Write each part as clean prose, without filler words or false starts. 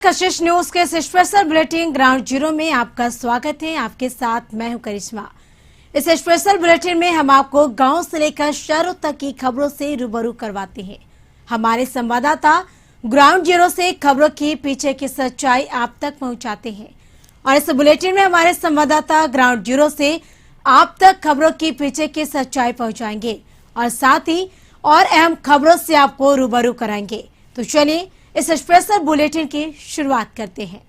कशिश news के special bulletin ground zero में आपका स्वागत है। आपके साथ मैं हूं करिश्मा। इस स्पेशल बुलेटिन में हम आपको गांव से लेकर शहरों तक की खबरों से रूबरू करवाते हैं। हमारे संवाददाता ग्राउंड जीरो से खबरों के पीछे की सच्चाई आप तक पहुंचाते हैं और इस बुलेटिन में हमारे संवाददाता ग्राउंड जीरो से आप तक खबरों के पीछे की सच्चाई पहुंचाएंगे और साथ ही और अहम खबरों से आपको रूबरू कराएंगे। तो चलिए इस स्पेशल बुलेटिन की शुरुआत करते हैं।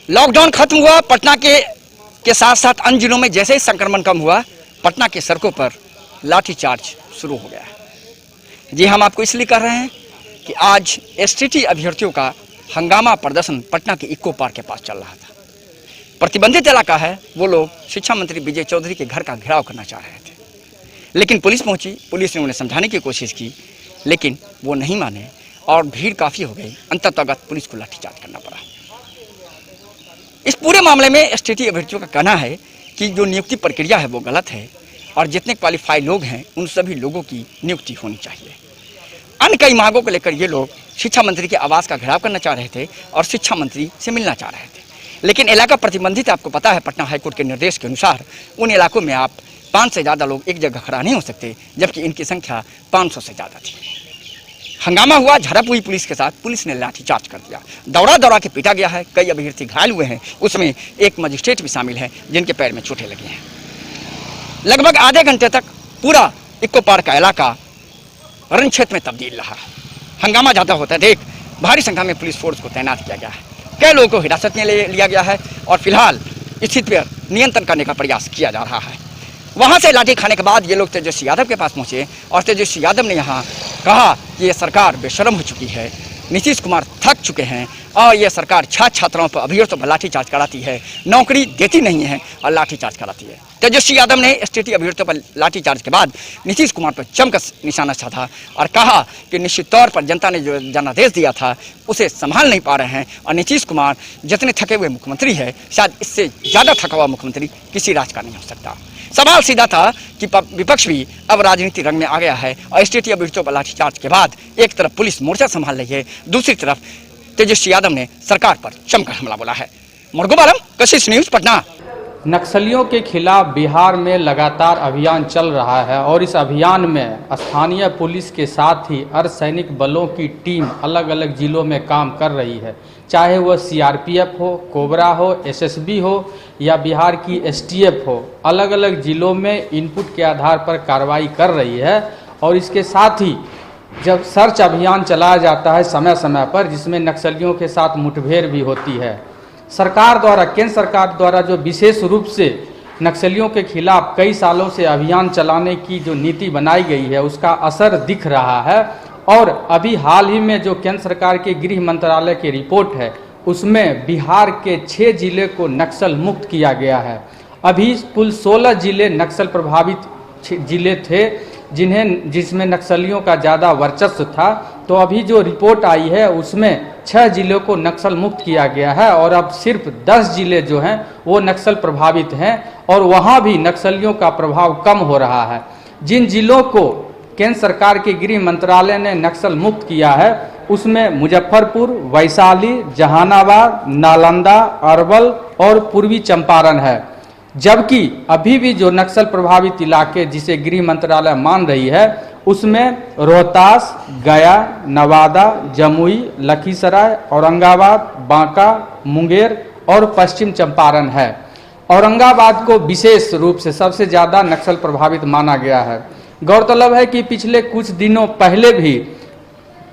लॉकडाउन खत्म हुआ, पटना के साथ साथ अन्य जिलों में जैसे ही संक्रमण कम हुआ, पटना के सड़कों पर लाठीचार्ज शुरू हो गया है। जी हम आपको इसलिए कर रहे हैं कि आज एसटीटी अभ्यर्थियों का हंगामा प्रदर्शन पटना के इको पार्क के पास चल रहा था। प्रतिबंधित इलाका है, वो लोग शिक्षा मंत्री विजय चौधरी के घर का घेराव करना चाह रहे थे, लेकिन पुलिस पहुंची। पुलिस ने उन्हें समझाने की कोशिश की, लेकिन वो नहीं माने और भीड़ काफी हो गई। अंततः पुलिस को लाठीचार्ज करना पड़ा। इस पूरे मामले में एसटीटी अभ्यर्थियों का कहना है कि जो नियुक्ति प्रक्रिया है वो गलत है और जितने क्वालिफाइड लोग हैं उन सभी लोगों की नियुक्ति होनी चाहिए। अन्य कई मांगों को लेकर ये लोग शिक्षा मंत्री के आवास का घेराव करना चाह रहे थे और शिक्षा मंत्री से मिलना चाह रहे थे, लेकिन इलाका प्रतिबंधित। आपको पता है, पटना हाईकोर्ट के निर्देश के अनुसार उन इलाकों में आप 5 से ज़्यादा लोग एक जगह खड़ा नहीं हो सकते, जबकि इनकी संख्या 500 से ज़्यादा थी। हंगामा हुआ, झड़प हुई पुलिस के साथ। पुलिस ने लाठीचार्ज कर दिया, दौड़ा के पीटा गया है। कई अभ्यर्थी घायल हुए हैं, उसमें एक मजिस्ट्रेट भी शामिल है जिनके पैर में चोटें लगी हैं। लगभग आधे घंटे तक पूरा इको पार्क का इलाका रण क्षेत्र में तब्दील रहा। हंगामा ज्यादा होता देख भारी संख्या में पुलिस फोर्स को तैनात किया गया है। कई लोगों को हिरासत में लिया गया है और फिलहाल स्थिति पर नियंत्रण करने का प्रयास किया जा रहा है। वहां से लाठी खाने के बाद ये लोग तेजस्वी यादव के पास पहुंचे और तेजस्वी यादव ने यहाँ कहा कि ये सरकार बेशर्म हो चुकी है, नीतीश कुमार थक चुके हैं और ये सरकार छात्र छात्राओं पर अभ्यर्थियों पर लाठीचार्ज कराती है, नौकरी देती नहीं है और लाठीचार्ज कराती है। तेजस्वी यादव ने एसटीटी अभ्यर्थियों पर लाठीचार्ज के बाद नीतीश कुमार पर जमकर निशाना साधा और कहा कि निश्चित तौर पर जनता ने जो जनादेश दिया था उसे संभाल नहीं पा रहे हैं और नीतीश कुमार जितने थके हुए मुख्यमंत्री है, शायद इससे ज़्यादा थका हुआ मुख्यमंत्री किसी राज्य का नहीं हो सकता। सवाल सीधा था कि विपक्ष भी अब राजनीति रंग में आ गया है और एसटीटी अभ्यर्थियों पर लाठीचार्ज के बाद एक तरफ पुलिस मोर्चा संभाल रही है, दूसरी तरफ तेजस्वी यादव ने सरकार पर जमकर हमला बोला है। मुर्गोबालम, कशिश न्यूज, पटना। नक्सलियों के खिलाफ बिहार में लगातार अभियान चल रहा है और इस अभियान में स्थानीय पुलिस के साथ ही अर्धसैनिक बलों की टीम अलग अलग जिलों में काम कर रही है, चाहे वह सीआरपीएफ हो, कोबरा हो, एसएसबी हो या बिहार की एसटीएफ हो। अलग अलग जिलों में इनपुट के आधार पर कार्रवाई कर रही है और इसके साथ ही जब सर्च अभियान चलाया जाता है समय समय पर, जिसमें नक्सलियों के साथ मुठभेड़ भी होती है। सरकार द्वारा, केंद्र सरकार द्वारा जो विशेष रूप से नक्सलियों के खिलाफ कई सालों से अभियान चलाने की जो नीति बनाई गई है उसका असर दिख रहा है और अभी हाल ही में जो केंद्र सरकार के गृह मंत्रालय की रिपोर्ट है उसमें बिहार के 6 जिले को नक्सल मुक्त किया गया है। अभी कुल 16 जिले नक्सल प्रभावित जिले थे जिसमें नक्सलियों का ज़्यादा वर्चस्व था। तो अभी जो रिपोर्ट आई है उसमें 6 जिलों को नक्सल मुक्त किया गया है और अब सिर्फ 10 जिले जो हैं वो नक्सल प्रभावित हैं और वहाँ भी नक्सलियों का प्रभाव कम हो रहा है। जिन जिलों को केंद्र सरकार के गृह मंत्रालय ने नक्सल मुक्त किया है उसमें मुजफ्फरपुर, वैशाली, जहानाबाद, नालंदा, अरवल और पूर्वी चंपारण है। जबकि अभी भी जो नक्सल प्रभावित इलाके जिसे गृह मंत्रालय मान रही है उसमें रोहतास, गया, नवादा, जमुई, लखीसराय, औरंगाबाद, बांका, मुंगेर और पश्चिम चंपारण है। औरंगाबाद को विशेष रूप से सबसे ज़्यादा नक्सल प्रभावित माना गया है। गौरतलब है कि पिछले कुछ दिनों पहले भी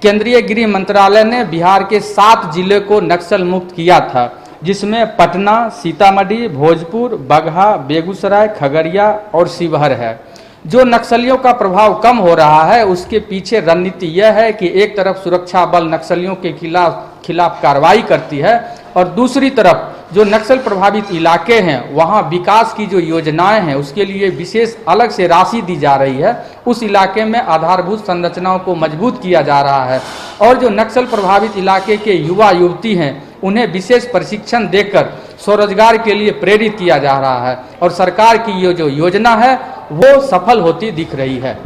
केंद्रीय गृह मंत्रालय ने बिहार के 7 जिले को नक्सल मुक्त किया था, जिसमें पटना, सीतामढ़ी, भोजपुर, बगहा, बेगूसराय, खगड़िया और शिवहर है। जो नक्सलियों का प्रभाव कम हो रहा है उसके पीछे रणनीति यह है कि एक तरफ सुरक्षा बल नक्सलियों के खिलाफ कार्रवाई करती है और दूसरी तरफ जो नक्सल प्रभावित इलाके हैं वहाँ विकास की जो योजनाएं हैं उसके लिए विशेष अलग से राशि दी जा रही है। उस इलाके में आधारभूत संरचनाओं को मजबूत किया जा रहा है और जो नक्सल प्रभावित इलाके के युवा युवती हैं उन्हें विशेष प्रशिक्षण देकर स्वरोजगार के लिए प्रेरित किया जा रहा है और सरकार की ये जो योजना है वो सफल होती दिख रही है।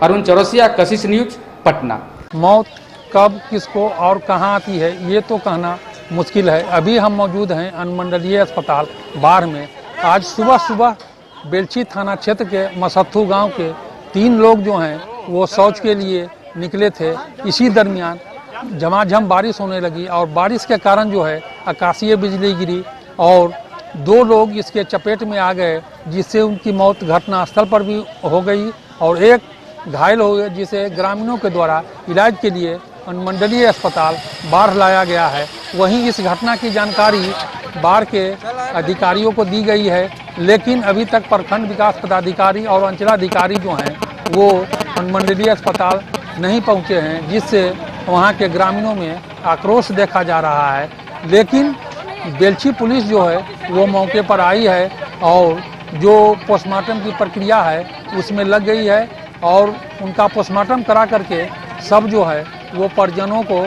अरुण चौरसिया, कशिश न्यूज, पटना। मौत कब, किसको और कहाँ आती है ये तो कहना मुश्किल है। अभी हम मौजूद हैं अनुमंडलीय अस्पताल बाढ़ में। आज सुबह सुबह बेलछी थाना क्षेत्र के मसत्थू गांव के 3 लोग जो हैं वो शौच के लिए निकले थे। इसी दरमियान झमाझम बारिश होने लगी और बारिश के कारण जो है आकाशीय बिजली गिरी और 2 लोग इसके चपेट में आ गए, जिससे उनकी मौत घटनास्थल पर भी हो गई और एक घायल हो गए, जिसे ग्रामीणों के द्वारा इलाज के लिए अनुमंडलीय अस्पताल बाढ़ लाया गया है। वहीं इस घटना की जानकारी बाढ़ के अधिकारियों को दी गई है, लेकिन अभी तक प्रखंड विकास पदाधिकारी और अंचलाधिकारी जो हैं वो अनुमंडलीय अस्पताल नहीं पहुंचे हैं, जिससे वहां के ग्रामीणों में आक्रोश देखा जा रहा है। लेकिन बेलछी पुलिस जो है वो मौके पर आई है और जो पोस्टमार्टम की प्रक्रिया है उसमें लग गई है और उनका पोस्टमार्टम करा करके सब जो है वो परिजनों को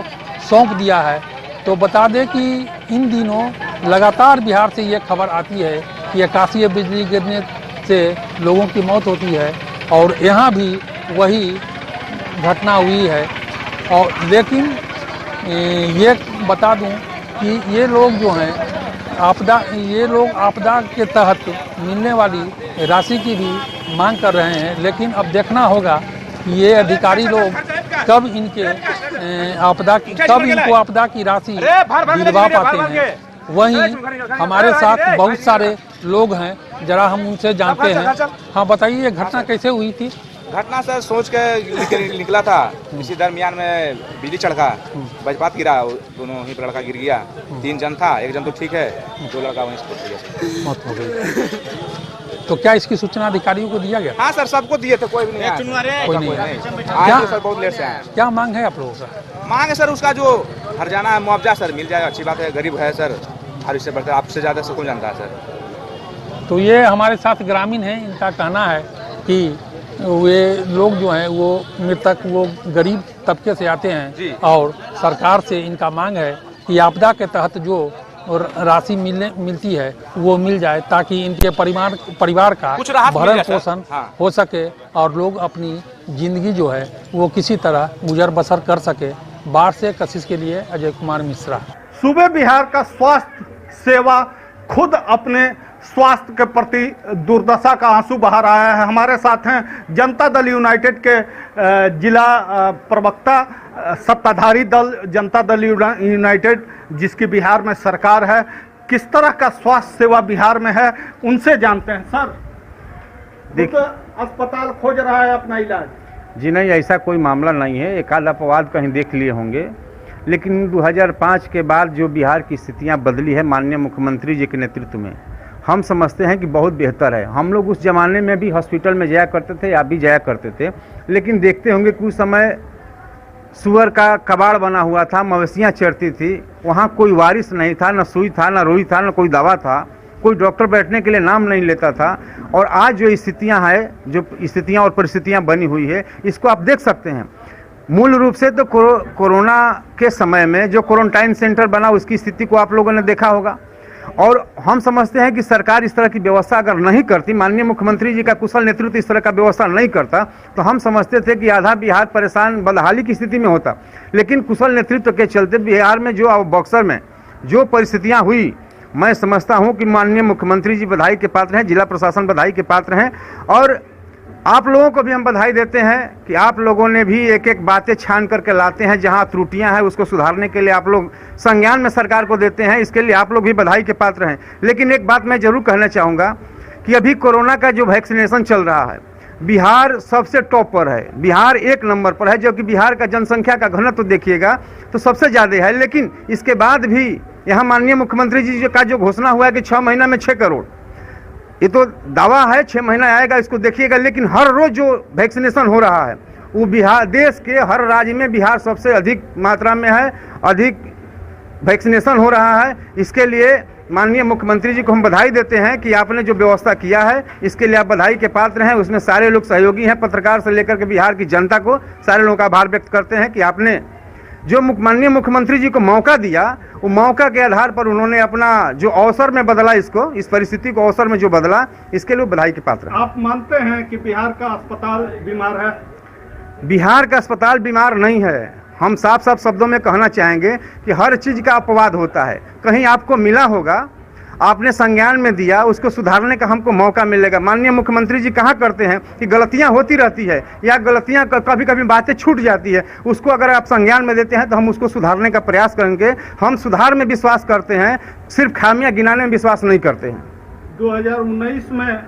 सौंप दिया है। तो बता दें कि इन दिनों लगातार बिहार से ये खबर आती है कि आकाशीय बिजली गिरने से लोगों की मौत होती है और यहाँ भी वही घटना हुई है। और लेकिन ये बता दूं कि ये लोग जो हैं आपदा के तहत मिलने वाली राशि की भी मांग कर रहे हैं, लेकिन अब देखना होगा कि ये अधिकारी लोग कब इनको आपदा की राशि दिलवा पाते हैं। वहीं हमारे साथ बहुत सारे लोग हैं, जरा हम उनसे जानते हैं। हाँ बताइए, ये घटना कैसे हुई थी? घटना सर सोच के निकला था, इसी दरमियान में बिजली चढ़का, वज्रपात गिरा, दोनों ही लड़का गिर गया। 3 जन था, 1 जन तो ठीक है, 2 लड़का वहीं मौत हो गई। तो क्या इसकी सूचना अधिकारियों को दिया गया? हाँ सर, सबको दिए थे, कोई भी नहीं कोई नहीं आया सर, बहुत लेट से आए। क्या मांग है आप लोगों का? मांग है सर उसका जो हर्जाना है मुआवजा सर मिल जाए, अच्छी बात है, गरीब है सर, और इससे बढ़कर आपसे ज़्यादा से कौन जानता है सर। तो ये हमारे साथ ग्रामीण हैं, इनका कहना है कि वे लोग जो हैं वो मृतक वो गरीब तबके से आते हैं और सरकार से इनका मांग है कि आपदा के तहत जो राशि मिलती है वो मिल जाए, ताकि इनके परिवार का भरण पोषण हो सके और लोग अपनी जिंदगी जो है वो किसी तरह गुजर बसर कर सके। बाढ़ से कशिश के लिए अजय कुमार मिश्रा। सूबे बिहार का स्वास्थ्य सेवा खुद अपने स्वास्थ्य के प्रति दुर्दशा का आंसू बहा रहा है। हमारे साथ हैं जनता दल यूनाइटेड के जिला प्रवक्ता, सत्ताधारी दल जनता दल यूनाइटेड, जिसकी बिहार में सरकार है। किस तरह का स्वास्थ्य सेवा बिहार में है, उनसे जानते हैं। सर, देखिए अस्पताल खोज रहा है अपना इलाज। जी नहीं, ऐसा कोई मामला नहीं है, एक आध अपवाद कहीं देख लिए होंगे, लेकिन 2005 के बाद जो बिहार की स्थितियां बदली है माननीय मुख्यमंत्री जी के नेतृत्व में, हम समझते हैं कि बहुत बेहतर है। हम लोग उस ज़माने में भी हॉस्पिटल में जाया करते थे, आप भी जाया करते थे, लेकिन देखते होंगे कि उस समय सुअर का कबाड़ बना हुआ था, मवेशियाँ चरती थी, वहाँ कोई वारिस नहीं था, न सुई था, न रुई था, न कोई दवा था, कोई डॉक्टर बैठने के लिए नाम नहीं लेता था। और आज जो स्थितियाँ हैं, जो स्थितियाँ और परिस्थितियाँ बनी हुई है, इसको आप देख सकते हैं। मूल रूप से तो कोरोना के समय में जो क्वारंटाइन सेंटर बना, उसकी स्थिति को आप लोगों ने देखा होगा। और हम समझते हैं कि सरकार इस तरह की व्यवस्था अगर नहीं करती, माननीय मुख्यमंत्री जी का कुशल नेतृत्व इस तरह का व्यवस्था नहीं करता, तो हम समझते थे कि आधा बिहार परेशान बदहाली की स्थिति में होता। लेकिन कुशल नेतृत्व के चलते बिहार में जो बक्सर में जो परिस्थितियां हुई, मैं समझता हूं कि माननीय मुख्यमंत्री जी बधाई के पात्र हैं, जिला प्रशासन बधाई के पात्र हैं, और आप लोगों को भी हम बधाई देते हैं कि आप लोगों ने भी एक एक बातें छान करके लाते हैं, जहां त्रुटियां हैं उसको सुधारने के लिए आप लोग संज्ञान में सरकार को देते हैं, इसके लिए आप लोग भी बधाई के पात्र हैं। लेकिन एक बात मैं जरूर कहना चाहूँगा कि अभी कोरोना का जो वैक्सीनेशन चल रहा है, बिहार सबसे टॉप पर है, बिहार 1 नंबर पर है, जो कि बिहार का जनसंख्या का घनत्व देखिएगा तो सबसे ज़्यादा है। लेकिन इसके बाद भी यहाँ माननीय मुख्यमंत्री जी का जो घोषणा हुआ है कि 6 महीना में 6 करोड़, ये तो दावा है, 6 महीना आएगा, इसको देखिएगा। लेकिन हर रोज जो वैक्सीनेशन हो रहा है वो बिहार, देश के हर राज्य में बिहार सबसे अधिक मात्रा में है, अधिक वैक्सीनेशन हो रहा है। इसके लिए माननीय मुख्यमंत्री जी को हम बधाई देते हैं कि आपने जो व्यवस्था किया है, इसके लिए आप बधाई के पात्र हैं। उसमें सारे लोग सहयोगी हैं, पत्रकार से लेकर के बिहार की जनता को, सारे लोगों का आभार व्यक्त करते हैं कि आपने जो माननीय मुख्यमंत्री जी को मौका दिया, वो मौका के आधार पर उन्होंने अपना जो अवसर में बदला, इसको, इस परिस्थिति को अवसर में जो बदला, इसके लिए बधाई के पात्र हैं। आप मानते हैं कि बिहार का अस्पताल बीमार है? बिहार का अस्पताल बीमार नहीं है। हम साफ साफ शब्दों में कहना चाहेंगे कि हर चीज़ का अपवाद होता है। कहीं आपको मिला होगा, आपने संज्ञान में दिया, उसको सुधारने का हमको मौका मिलेगा। माननीय मुख्यमंत्री जी कहा करते हैं कि गलतियां होती रहती है या गलतियां कभी कभी बातें छूट जाती है, उसको अगर आप संज्ञान में देते हैं तो हम उसको सुधारने का प्रयास करेंगे। हम सुधार में विश्वास करते हैं, सिर्फ खामियां गिनाने में विश्वास नहीं करते हैं। 2019 में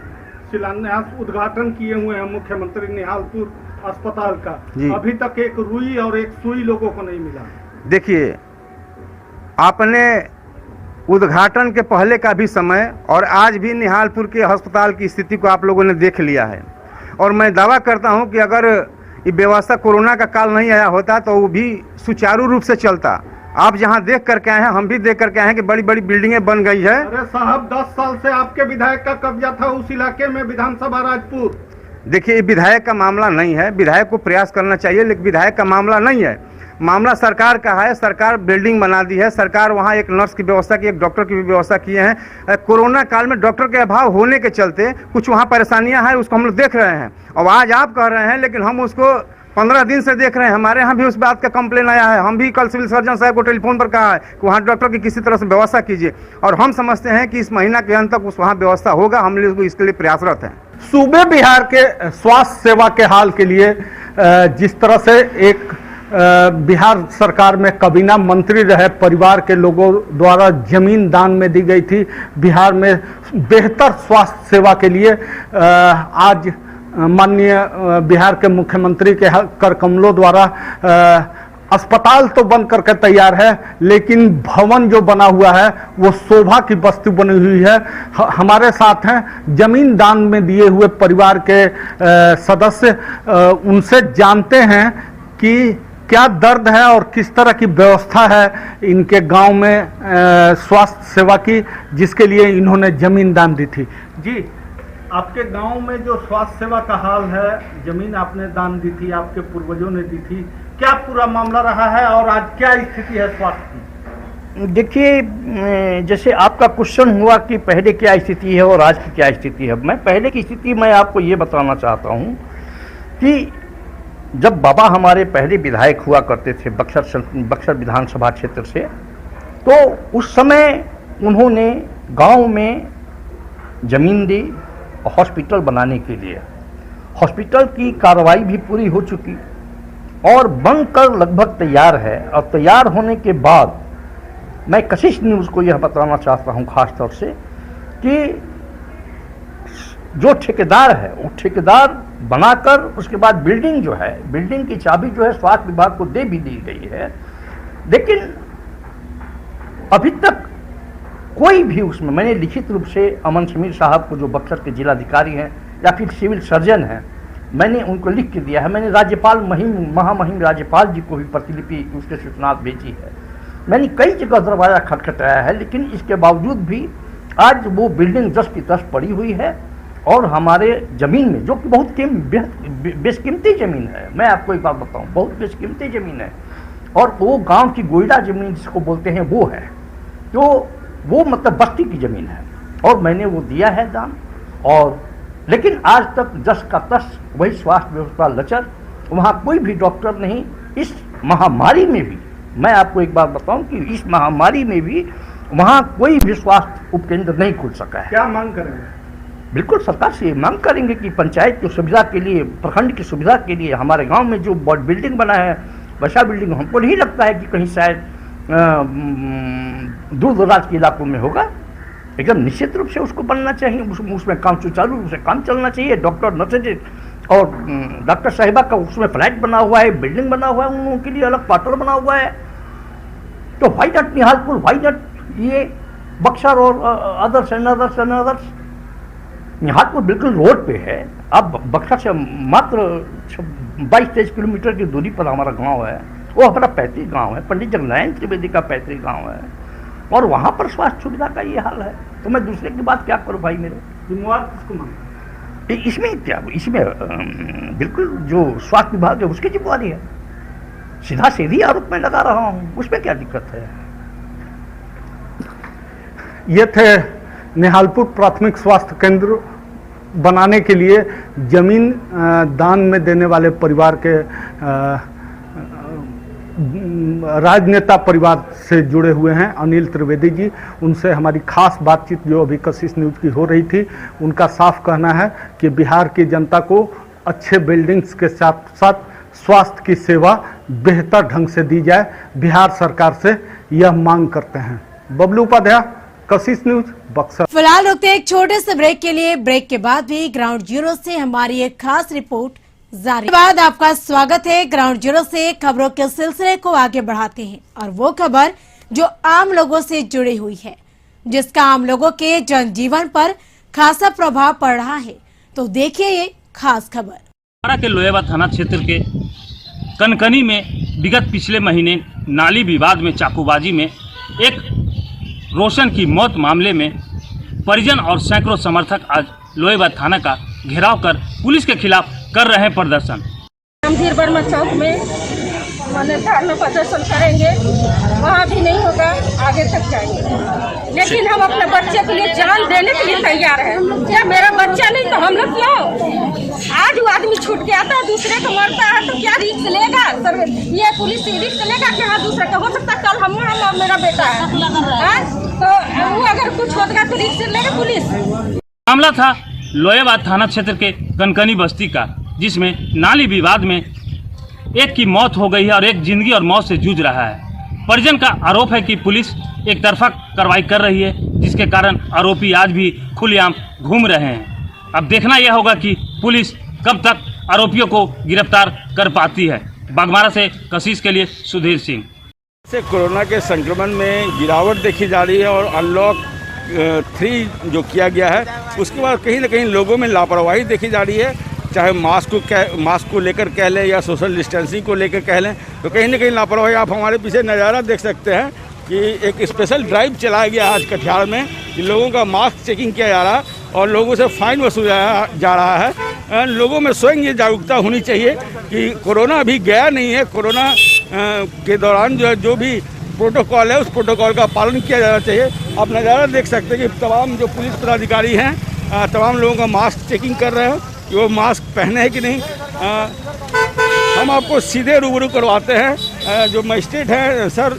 शिलान्यास उद्घाटन किए हुए हैं मुख्यमंत्री निहालपुर अस्पताल का, अभी तक एक रुई और एक सुई लोगों को नहीं मिला। देखिए, आपने उद्घाटन के पहले का भी समय और आज भी निहालपुर के अस्पताल की स्थिति को आप लोगों ने देख लिया है, और मैं दावा करता हूं कि अगर ये व्यवस्था कोरोना का काल नहीं आया होता तो वो भी सुचारू रूप से चलता। आप जहां देख करके आए हैं, हम भी देख करके आए हैं कि बड़ी बड़ी बिल्डिंगें बन गई है। अरे साहब, 10 साल से आपके विधायक का कब्जा था उस इलाके में, विधानसभा राजपुर। देखिए, ये विधायक का मामला नहीं है, विधायक को प्रयास करना चाहिए, लेकिन विधायक का मामला नहीं है। मामला सरकार का है। सरकार बिल्डिंग बना दी है, सरकार वहाँ एक नर्स की व्यवस्था की, एक डॉक्टर की भी व्यवस्था किए हैं। कोरोना काल में डॉक्टर के अभाव होने के चलते कुछ वहाँ परेशानियाँ हैं, उसको हम लोग देख रहे हैं। और आज आप कह रहे हैं, लेकिन हम उसको 15 दिन से देख रहे हैं। हमारे यहाँ भी उस बात का कंप्लेन आया है। हम भी कल सिविल सर्जन साहब को टेलीफोन पर कहा है कि वहाँ डॉक्टर की किसी तरह से व्यवस्था कीजिए, और हम समझते हैं कि इस महीना के अंत तक उस वहाँ व्यवस्था होगा। हम लोग इसके लिए प्रयासरत हैं। सूबे बिहार के स्वास्थ्य सेवा के हाल के लिए जिस तरह से एक बिहार सरकार में कबीना मंत्री रहे परिवार के लोगों द्वारा जमीन दान में दी गई थी, बिहार में बेहतर स्वास्थ्य सेवा के लिए आज माननीय बिहार के मुख्यमंत्री के कर कमलों द्वारा अस्पताल तो बन करके तैयार है, लेकिन भवन जो बना हुआ है वो शोभा की वस्तु बनी हुई है। हमारे साथ हैं जमीन दान में दिए हुए परिवार के सदस्य, उनसे जानते हैं कि क्या दर्द है और किस तरह की व्यवस्था है इनके गांव में स्वास्थ्य सेवा की, जिसके लिए इन्होंने जमीन दान दी थी। जी, आपके गांव में जो स्वास्थ्य सेवा का हाल है, जमीन आपने दान दी थी, आपके पूर्वजों ने दी थी, क्या पूरा मामला रहा है और आज क्या स्थिति है स्वास्थ्य की? देखिए, जैसे आपका क्वेश्चन हुआ कि पहले क्या स्थिति है और आज की क्या स्थिति है, मैं पहले की स्थिति मैं आपको ये बताना चाहता हूँ कि जब बाबा हमारे पहले विधायक हुआ करते थे बक्सर विधानसभा क्षेत्र से, तो उस समय उन्होंने गांव में ज़मीन दी हॉस्पिटल बनाने के लिए। हॉस्पिटल की कार्रवाई भी पूरी हो चुकी और बनकर लगभग तैयार है। और तैयार होने के बाद मैं कशिश न्यूज़ को यह बताना चाहता हूं खास तौर से कि जो ठेकेदार है वो ठेकेदार बनाकर उसके बाद बिल्डिंग जो है, बिल्डिंग की चाबी जो है स्वास्थ्य विभाग को दे भी दी गई है, लेकिन अभी तक कोई भी उसमें, मैंने लिखित रूप से अमन समीर साहब को जो बक्सर के जिलाधिकारी हैं या फिर सिविल सर्जन हैं, मैंने उनको लिख के दिया है। मैंने राज्यपाल महामहिम राज्यपाल जी को भी प्रतिलिपि उसके सूचना भेजी है। मैंने कई जगह दरवाजा खटखटाया है, लेकिन इसके बावजूद भी आज वो बिल्डिंग 10 की 10 पड़ी हुई है। और हमारे ज़मीन में, जो कि बहुत बेशकीमती ज़मीन है, मैं आपको एक बात बताऊँ, बहुत बेशकीमती ज़मीन है, और वो गाँव की गोइडा ज़मीन जिसको बोलते हैं वो है, तो वो मतलब बस्ती की ज़मीन है, और मैंने वो दिया है दान। और लेकिन आज तक 10 का 10 वही स्वास्थ्य व्यवस्था लचर, वहाँ कोई भी डॉक्टर नहीं। इस महामारी में भी मैं आपको एक बात बताऊं कि इस महामारी में भी वहाँ कोई भी स्वास्थ्य उपकेंद्र नहीं खुल सका है। क्या मांग करेंगे? बिल्कुल सरकार से ये मांग करेंगे कि पंचायत की सुविधा के लिए, प्रखंड की सुविधा के लिए हमारे गाँव में जो बिल्डिंग बना है, वैसा बिल्डिंग हमको नहीं लगता है कि कहीं शायद दूर दराज के इलाकों में होगा। एकदम निश्चित रूप से उसको बनना चाहिए, उसमें काम सुचारू रूप से काम चलना चाहिए। डॉक्टर नर्सेज और डॉक्टर साहिबा का उसमें फ्लैट बना हुआ है, बिल्डिंग बना हुआ है, उन लोगों के लिए अलग क्वार्टर बना हुआ है। तो why not Nihalpur, why not ये बक्सर और others and others and others. Nihalpur बिल्कुल रोड पे है। अब बक्सर से मात्र 22-23 किलोमीटर की दूरी पर हमारा गाँव है, वो हमारा पैतृक गांव है, पंडित जगनारायण त्रिवेदी का पैतृक गांव है, और वहां पर स्वास्थ्य सुविधा का ये हाल है। तो मैं दूसरे की बात क्या करूं भाई मेरे? जिम्मेवार किसको मानते? इसमें क्या, इसमें बिल्कुल जो स्वास्थ्य विभाग है उसकी जिम्मेवारी है। सीधा सीधी आरोप में लगा रहा हूं, उसमें क्या दिक्कत है? ये थे निहालपुर प्राथमिक स्वास्थ्य केंद्र बनाने के लिए जमीन दान में देने वाले परिवार के राजनेता परिवार से जुड़े हुए हैं अनिल त्रिवेदी जी। उनसे हमारी खास बातचीत जो अभी कशिश न्यूज़ की हो रही थी, उनका साफ कहना है कि बिहार की जनता को अच्छे बिल्डिंग्स के साथ साथ स्वास्थ्य की सेवा बेहतर ढंग से दी जाए, बिहार सरकार से यह मांग करते हैं। बबलू उपाध्याय, कशिश न्यूज़, बक्सर। फिलहाल रुकते हैं एक छोटे से ब्रेक के लिए। ब्रेक के बाद भी ग्राउंड जीरो से हमारी एक खास रिपोर्ट जारी। बाद आपका स्वागत है। ग्राउंड जीरो से खबरों के सिलसिले को आगे बढ़ाते हैं और वो खबर जो आम लोगों से जुड़ी हुई है, जिसका आम लोगों के जनजीवन पर खासा प्रभाव पड़ रहा है। तो देखिए ये खास खबर। के लोहेवा थाना क्षेत्र के कनकनी में विगत पिछले महीने नाली विवाद में चाकूबाजी में एक रोशन की मौत मामले में परिजन और सैकड़ों समर्थक आज लोहेवा थाना का घेराव कर पुलिस के खिलाफ कर रहे हैं प्रदर्शन। गंभीर वर्मा चौक में धरना प्रदर्शन करेंगे, वहाँ भी नहीं होगा, आगे तक जाएंगे, लेकिन हम अपने बच्चे के लिए जान देने के लिए तैयार हैं। क्या मेरा बच्चा नहीं तो हम लोग क्यों? आज वो आदमी छूट गया था, दूसरे को मरता है तो क्या रिस्क लेगा? सर ये पुलिस रिस्क लेगा कि हाँ दूसरे का हो सकता है, कल हम मेरा बेटा है तो वो अगर कुछ होगा तो रिस्क लेगा पुलिस। मामला था लोहेवा थाना क्षेत्र के कनकनी बस्ती का, जिसमें नाली विवाद में एक की मौत हो गई है और एक जिंदगी और मौत से जूझ रहा है। परिजन का आरोप है कि पुलिस एक तरफा कार्रवाई कर रही है, जिसके कारण आरोपी आज भी खुलेआम घूम रहे हैं। अब देखना यह होगा कि पुलिस कब तक आरोपियों को गिरफ्तार कर पाती है। बागमारा से कशिश के लिए सुधीर सिंह। से कोरोना के संक्रमण में गिरावट देखी जा रही है और अनलॉक 3 जो किया गया है उसके बाद कहीं ना कहीं लोगों में लापरवाही देखी जा रही है, चाहे मास्क को लेकर कह लें या सोशल डिस्टेंसिंग को लेकर कह लें, तो कहीं ना कहीं लापरवाही। आप हमारे पीछे नज़ारा देख सकते हैं कि एक स्पेशल ड्राइव चलाया गया आज कटिहार में कि लोगों का मास्क चेकिंग किया जा रहा है और लोगों से फाइन वसूला जा रहा है। लोगों में स्वयं ये जागरूकता होनी चाहिए कि कोरोना अभी गया नहीं है। कोरोना के दौरान जो भी प्रोटोकॉल है उस प्रोटोकॉल का पालन किया जाना चाहिए। आप नज़ारा देख सकते हैं कि तमाम जो पुलिस पदाधिकारी हैं तमाम लोगों का मास्क चेकिंग कर रहे हैं कि वो मास्क पहने हैं कि नहीं। हम आपको सीधे रूबरू करवाते हैं जो मजिस्ट्रेट हैं सर,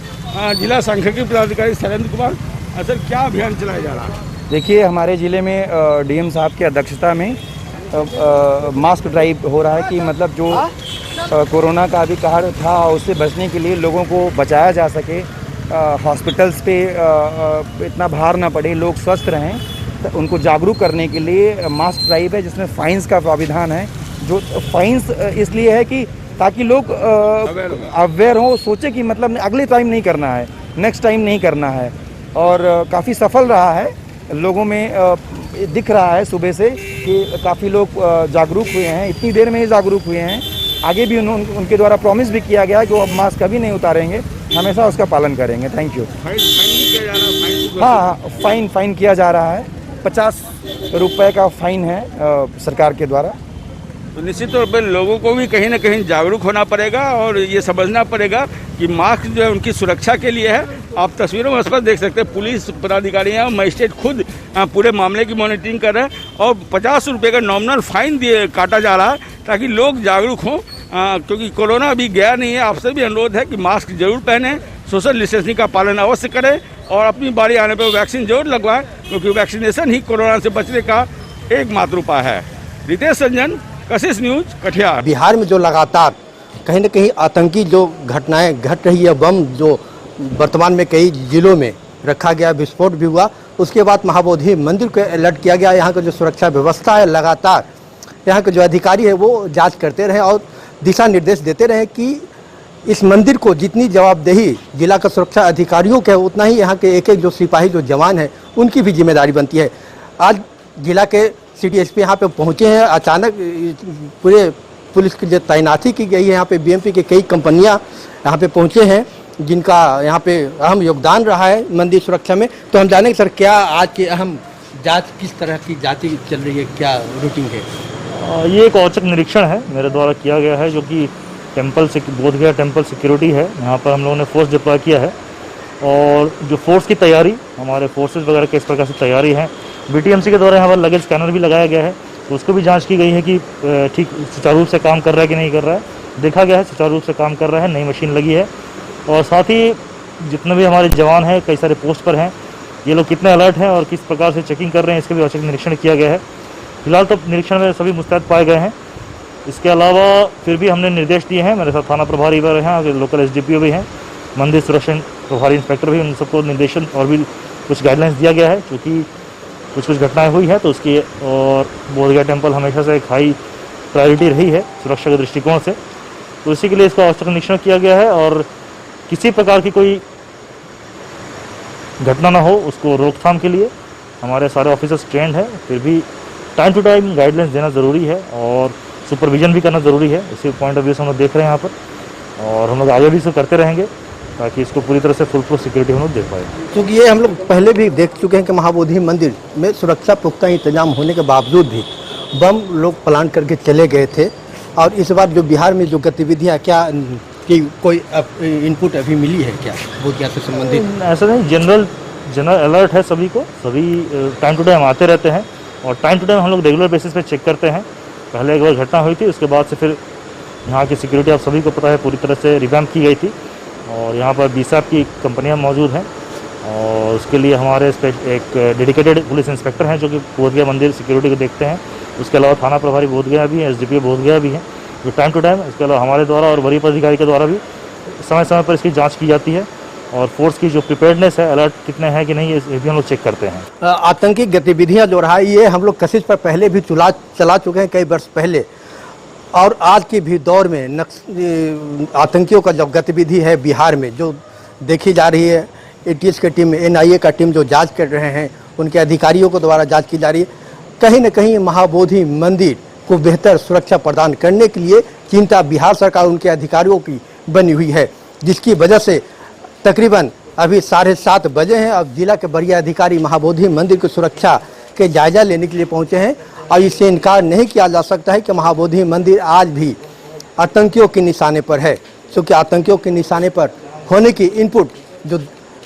जिला सांख्यिकी पदाधिकारी शैलेंद्र कुमार। सर, क्या अभियान चलाया जा रहा है? देखिए, हमारे ज़िले में डीएम साहब की अध्यक्षता में मास्क ड्राइव हो रहा है कि मतलब जो कोरोना का अभी कहर था उससे बचने के लिए लोगों को बचाया जा सके, हॉस्पिटल्स पे इतना भार ना पड़े, लोग स्वस्थ रहें, तो उनको जागरूक करने के लिए मास्क ड्राइव है, जिसमें फाइन्स का प्राविधान है। जो फाइन्स इसलिए है कि ताकि लोग अवेयर हो, सोचे कि मतलब अगले टाइम नहीं करना है, नेक्स्ट टाइम नहीं करना है। और काफ़ी सफल रहा है, लोगों में दिख रहा है सुबह से कि काफ़ी लोग जागरूक हुए हैं, इतनी देर में ही जागरूक हुए हैं। आगे भी उनके द्वारा प्रॉमिस भी किया गया कि वो अब मास्क कभी नहीं उतारेंगे, हमेशा उसका पालन करेंगे। Thank you. हाँ, फाइन किया जा रहा है, 50 रुपये का फाइन है सरकार के द्वारा। तो निश्चित तौर पर लोगों को भी कहीं ना कहीं जागरूक होना पड़ेगा और ये समझना पड़ेगा कि मास्क जो है उनकी सुरक्षा के लिए है। आप तस्वीरों में स्पष्ट देख सकते हैं, पुलिस पदाधिकारी हैं और मजिस्ट्रेट खुद पूरे मामले की मॉनिटरिंग कर रहे हैं और 50 रुपये का नॉमिनल फाइन काटा जा रहा है ताकि लोग जागरूक हों, क्योंकि कोरोना अभी गया नहीं है। आपसे भी अनुरोध है कि मास्क जरूर पहनें, सोशल डिस्टेंसिंग का पालन अवश्य करें और अपनी बारी आने पर वैक्सीन जरूर लगवाएं, क्योंकि वैक्सीनेशन ही कोरोना से बचने का एकमात्र उपाय है। रितेश रंजन, कशिश न्यूज, कटिहार। बिहार में जो लगातार कहीं न कहीं आतंकी जो घटनाएं घट रही है, बम जो वर्तमान में कई जिलों में रखा गया, विस्फोट भी हुआ, उसके बाद महाबोधि मंदिर को अलर्ट किया गया। यहाँ का जो सुरक्षा व्यवस्था है, लगातार यहाँ के जो अधिकारी है वो जांच करते रहे और दिशा निर्देश देते रहे कि इस मंदिर को जितनी जवाबदेही जिला का सुरक्षा अधिकारियों के उतना ही यहाँ के एक एक जो सिपाही जो जवान हैं उनकी भी जिम्मेदारी बनती है। आज जिला के सिटी एसपी यहाँ पे पहुँचे हैं, अचानक पूरे पुलिस की जो तैनाती की गई है, यहाँ पे बीएमपी की कई कंपनियाँ यहाँ पे पहुँचे हैं जिनका यहाँ पे अहम योगदान रहा है मंदिर सुरक्षा में। तो हम जानेंगे सर, क्या आज की अहम जांच किस तरह की जांच चल रही है, क्या रूटीन है? ये एक औचक निरीक्षण है मेरे द्वारा किया गया है, जो कि टेम्पल से बोधगया टेम्पल सिक्योरिटी है, यहाँ पर हम लोगों ने फोर्स डिप्लॉय किया है और जो फोर्स की तैयारी, हमारे फोर्सेज वगैरह किस प्रकार से तैयारी है। बीटीएमसी के द्वारा यहाँ पर लगेज स्कैनर भी लगाया गया है, तो उसको भी जांच की गई है कि ठीक सुचारू रूप से काम कर रहा है कि नहीं कर रहा है। देखा गया है सुचारू रूप से काम कर रहा है, नई मशीन लगी है और साथ ही जितने भी हमारे जवान हैं कई सारे पोस्ट पर हैं, ये लोग कितने अलर्ट हैं और किस प्रकार से चेकिंग कर रहे हैं इसके भी औचक निरीक्षण किया गया है। फिलहाल तो निरीक्षण में सभी मुस्तैद पाए गए हैं। इसके अलावा फिर भी हमने निर्देश दिए हैं, मेरे साथ थाना प्रभारी भी हैं, लोकल SDPO भी हैं, मंदिर सुरक्षा प्रभारी इंस्पेक्टर भी, उन सबको निर्देशन और भी कुछ गाइडलाइंस दिया गया है। क्योंकि कुछ घटनाएं हुई हैं तो उसकी, और बोधगया टेम्पल हमेशा से एक हाई प्रायोरिटी रही है सुरक्षा के दृष्टिकोण से, तो इसी के लिए इसका औचक निरीक्षण किया गया है। और किसी प्रकार की कोई घटना ना हो उसको रोकथाम के लिए हमारे सारे ऑफिसर्स ट्रेंड है। फिर भी टाइम टू टाइम गाइडलाइंस देना ज़रूरी है और सुपरविजन भी करना ज़रूरी है। इसी पॉइंट ऑफ व्यू से हम लोग देख रहे हैं यहाँ पर, और हम लोग आगे भी इसे करते रहेंगे ताकि इसको पूरी तरह से फुल प्रूफ सिक्योरिटी हम लोग देख पाए। क्योंकि ये हम लोग पहले भी देख चुके हैं कि महाबोधि मंदिर में सुरक्षा पुख्ता इंतजाम होने के बावजूद भी बम लोग प्लान करके चले गए थे। और इस बार जो बिहार में जो गतिविधियाँ, क्या कि कोई इनपुट अभी मिली है क्या बोधगया से संबंधित? ऐसा नहीं, जनरल अलर्ट है सभी को, सभी टाइम टू टाइम आते रहते हैं और टाइम टू टाइम हम लोग रेगुलर बेसिस पे चेक करते हैं। पहले एक बार घटना हुई थी, उसके बाद से फिर यहाँ की सिक्योरिटी आप सभी को पता है पूरी तरह से रिवैम्प की गई थी और यहाँ पर BSAP की कंपनियाँ मौजूद हैं और उसके लिए हमारे एक डेडिकेटेड पुलिस इंस्पेक्टर हैं जो कि बोधगया मंदिर सिक्योरिटी को देखते हैं। उसके अलावा थाना प्रभारी बोधगया भी हैं, SDPO बोधगया भी हैं जो टाइम टू टाइम, इसके अलावा हमारे द्वारा और वरीय पदाधिकारी के द्वारा भी समय समय पर इसकी जाँच की जाती है। और फोर्स की जो प्रिपेयर्डनेस है, अलर्ट कितने हैं कि नहीं, ये भी हम लोग चेक करते हैं। आतंकी गतिविधियां जो रहा ये हम लोग कशिश पर पहले भी चला चुके हैं कई वर्ष पहले, और आज के भी दौर में आतंकियों का जो गतिविधि है बिहार में जो देखी जा रही है, ATS की टीम, NIA का टीम जो जांच कर रहे हैं, उनके अधिकारियों को द्वारा जांच की जा रही है। कहीं न कहीं महाबोधि मंदिर को बेहतर सुरक्षा प्रदान करने के लिए चिंता बिहार सरकार, उनके अधिकारियों की बनी हुई है, जिसकी वजह से तकरीबन अभी 7:30 बजे हैं। अब जिला के वरीय अधिकारी महाबोधि मंदिर की सुरक्षा के जायजा लेने के लिए पहुंचे हैं और इससे इनकार नहीं किया जा सकता है कि महाबोधि मंदिर आज भी आतंकियों के निशाने पर है। क्योंकि आतंकियों के निशाने पर होने की इनपुट जो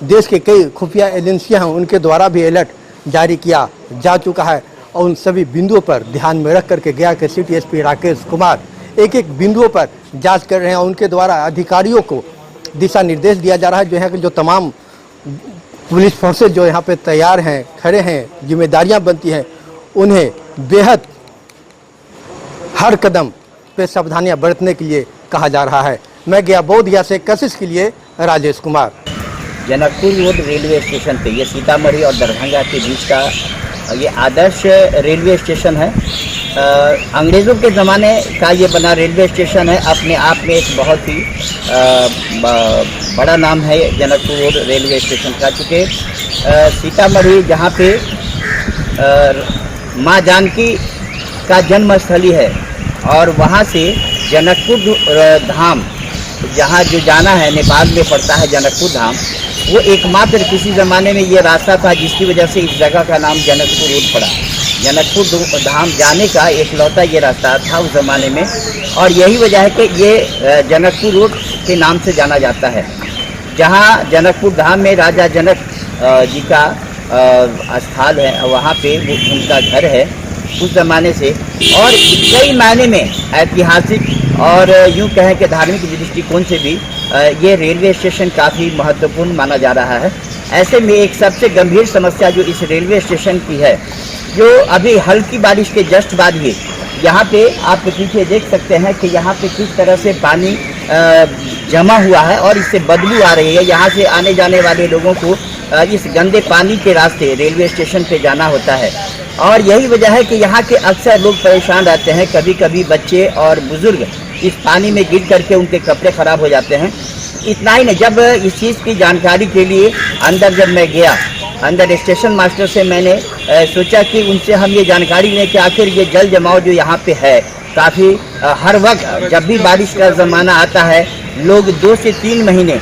देश के कई खुफिया एजेंसियां हैं उनके द्वारा भी अलर्ट जारी किया जा चुका है और उन सभी बिंदुओं पर ध्यान में रख करके गया के सिटी SP राकेश कुमार एक बिंदुओं पर जाँच कर रहे हैं और उनके द्वारा अधिकारियों को दिशा निर्देश दिया जा रहा है। जो है कि जो तमाम पुलिस फोर्सेज जो यहाँ पे तैयार हैं, खड़े हैं, जिम्मेदारियाँ बनती हैं, उन्हें बेहद हर कदम पे सावधानियाँ बरतने के लिए कहा जा रहा है। मैं गया बोधगया से कशिश के लिए Rajesh Kumar. Janakpur road railway station पे, ये सीतामढ़ी और दरभंगा के बीच का ये आदर्श रेलवे स्टेशन है। अंग्रेज़ों के ज़माने का ये बना रेलवे स्टेशन है। अपने आप में एक बहुत ही बड़ा नाम है जनकपुर रोड रेलवे स्टेशन का, चूँकि सीतामढ़ी जहाँ पे माँ जानकी का जन्मस्थली है और वहाँ से जनकपुर धाम जहाँ जो जाना है, नेपाल में पड़ता है जनकपुर धाम, वो एकमात्र किसी ज़माने में ये रास्ता था जिसकी वजह से इस जगह का नाम जनकपुर रोड पड़ा। जनकपुर धाम जाने का एकलौता ये रास्ता था उस ज़माने में और यही वजह है कि ये जनकपुर रोड के नाम से जाना जाता है। जहाँ जनकपुर धाम में राजा जनक जी का स्थल है, वहाँ पे उनका घर है उस ज़माने से, और कई मायने में ऐतिहासिक और यूँ कहें कि धार्मिक दृष्टिकोण से भी ये रेलवे स्टेशन काफ़ी महत्वपूर्ण माना जा रहा है। ऐसे में एक सबसे गंभीर समस्या जो इस रेलवे स्टेशन की है, जो अभी हल्की बारिश के जस्ट बाद ही यहाँ पे आप पीछे देख सकते हैं कि यहाँ पे किस तरह से पानी जमा हुआ है और इससे बदबू आ रही है। यहाँ से आने जाने वाले लोगों को इस गंदे पानी के रास्ते रेलवे स्टेशन पे जाना होता है और यही वजह है कि यहाँ के अक्सर लोग परेशान रहते हैं। कभी कभी बच्चे और बुजुर्ग इस पानी में गिर करके उनके कपड़े ख़राब हो जाते हैं। इतना ही नहीं, जब इस चीज़ की जानकारी के लिए अंदर जब मैं गया, अंदर स्टेशन मास्टर से मैंने सोचा कि उनसे हम ये जानकारी लें कि आखिर ये जल जमाव जो यहाँ पे है काफ़ी हर वक्त जब भी बारिश का ज़माना आता है लोग 2 से 3 महीने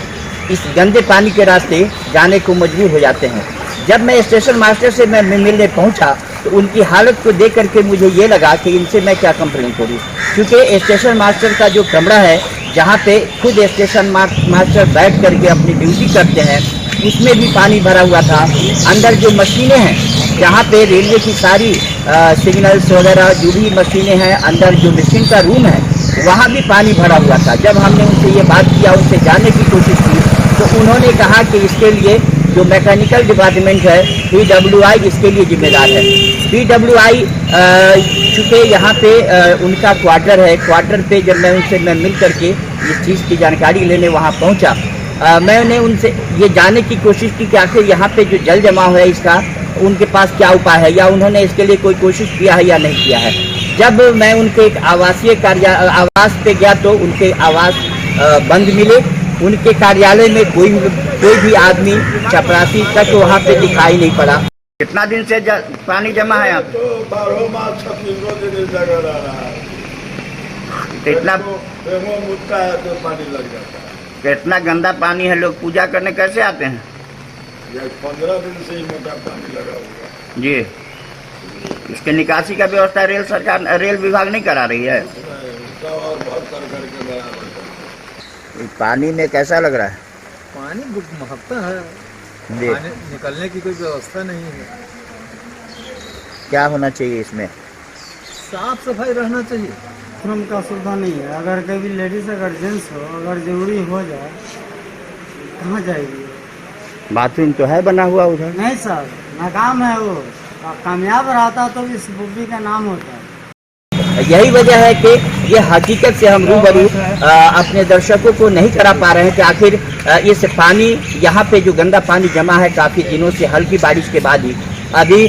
इस गंदे पानी के रास्ते जाने को मजबूर हो जाते हैं। जब मैं स्टेशन मास्टर से मैं मिलने पहुंचा तो उनकी हालत को देख करके मुझे ये लगा कि इनसे मैं क्या कंप्लेन करूं, क्योंकि स्टेशन मास्टर का जो कमरा है जहां पे खुद स्टेशन मास्टर बैठ करके अपनी ड्यूटी करते हैं उसमें भी पानी भरा हुआ था। अंदर जो मशीनें हैं जहाँ पे रेलवे की सारी सिग्नल्स वगैरह जो भी मशीनें हैं, अंदर जो मशीन का रूम है वहाँ भी पानी भरा हुआ था। जब हमने उनसे ये बात किया, उनसे जानने की कोशिश की, तो उन्होंने कहा कि इसके लिए जो मैकेनिकल डिपार्टमेंट है, PWI इसके लिए जिम्मेदार है। PWI चूँकि यहाँ पे उनका क्वार्टर है, क्वार्टर पे जब मैं उनसे मिल करके इस चीज़ की जानकारी लेने वहाँ पहुँचा, मैंने उनसे ये जानने की कोशिश की कि आखिर यहाँ पे जो जल जमाव है इसका उनके पास क्या उपाय है, या उन्होंने इसके लिए कोई कोशिश किया है या नहीं किया है। जब मैं उनके एक आवास पे गया तो उनके आवास बंद मिले, उनके कार्यालय में कोई भी आदमी चपरासी तक वहाँ पे दिखाई नहीं पड़ा। कितना दिन से पानी जमा है यहाँ पे? कितना पानी लग जाता है। कितना गंदा पानी है, लोग पूजा करने कैसे आते हैं? 15 दिन से ही मोटा पानी लगा हुआ जी। इसके निकासी का व्यवस्था रेल विभाग नहीं करा रही है। पानी में कैसा लग रहा है? पानी महकता है, पानी निकलने की कोई व्यवस्था नहीं है। क्या होना चाहिए इसमें? साफ सफाई रहना चाहिए। बाथरूम का सुविधा नहीं है। अगर कभी लेडीज अगर जेंट्स हो, अगर जरूरी हो जाए, कहाँ जाएगी? बाथरूम तो है बना हुआ उधर। नहीं सर, नाकाम है वो। कामयाब रहता तो इस बुद्धि का नाम होता। यही वजह है कि ये हकीकत से हम रूबरू अपने दर्शकों को नहीं करा पा रहे हैं कि आखिर इस पानी यहाँ पे जो गंदा पानी जमा है काफ़ी दिनों से, हल्की बारिश के बाद ही, अभी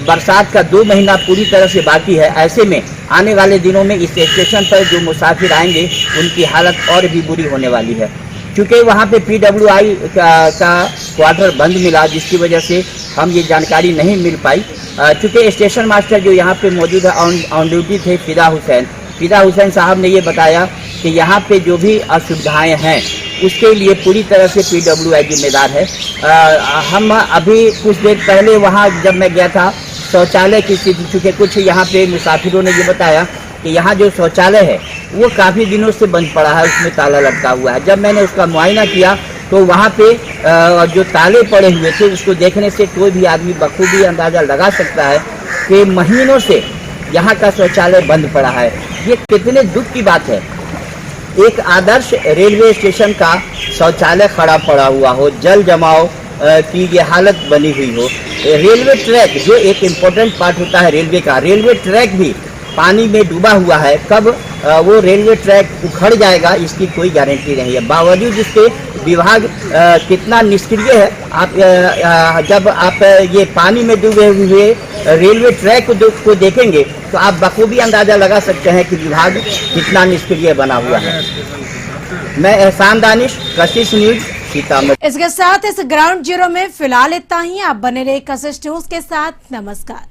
बरसात का 2 महीना पूरी तरह से बाकी है। ऐसे में आने वाले दिनों में इस स्टेशन पर जो मुसाफिर आएंगे उनकी हालत और भी बुरी होने वाली है, क्योंकि वहाँ पे PWI का क्वार्टर बंद मिला, जिसकी वजह से हम ये जानकारी नहीं मिल पाई। चूँकि स्टेशन मास्टर जो यहाँ पे मौजूद है ऑन ड्यूटी थे, फिदा हुसैन साहब ने ये बताया कि यहाँ पे जो भी असुविधाएं हैं उसके लिए पूरी तरह से PWI जिम्मेदार है। हम अभी कुछ देर पहले वहाँ जब मैं गया था, शौचालय की स्थिति, चूँकि कुछ यहाँ पे मुसाफिरों ने ये बताया कि यहाँ जो शौचालय है वो काफ़ी दिनों से बंद पड़ा है, उसमें ताला लटका हुआ है। जब मैंने उसका मुआयना किया तो वहाँ पे जो ताले पड़े हुए थे उसको देखने से कोई भी आदमी बखूबी अंदाज़ा लगा सकता है कि महीनों से यहाँ का शौचालय बंद पड़ा है। ये कितने दुख की बात है, एक आदर्श रेलवे स्टेशन का शौचालय खड़ा पड़ा हुआ हो, जल जमाव की ये हालत बनी हुई हो। रेलवे ट्रैक जो एक इम्पोर्टेंट पार्ट होता है रेलवे का, रेलवे ट्रैक भी पानी में डूबा हुआ है। कब वो रेलवे ट्रैक उखड़ जाएगा इसकी कोई गारंटी नहीं है। बावजूद इसके विभाग कितना निष्क्रिय है। आप जब आप ये पानी में डूबे हुए रेलवे ट्रैक को देखेंगे तो आप बखूबी अंदाज़ा लगा सकते हैं कि विभाग कितना निष्क्रिय बना हुआ है। मैं एहसान दानिश, कशिश न्यूज, सीतामढ़ी। इसके साथ इस ग्राउंड जीरो में फिलहाल इतना ही। आप बने रहे कशिश न्यूज के साथ। नमस्कार।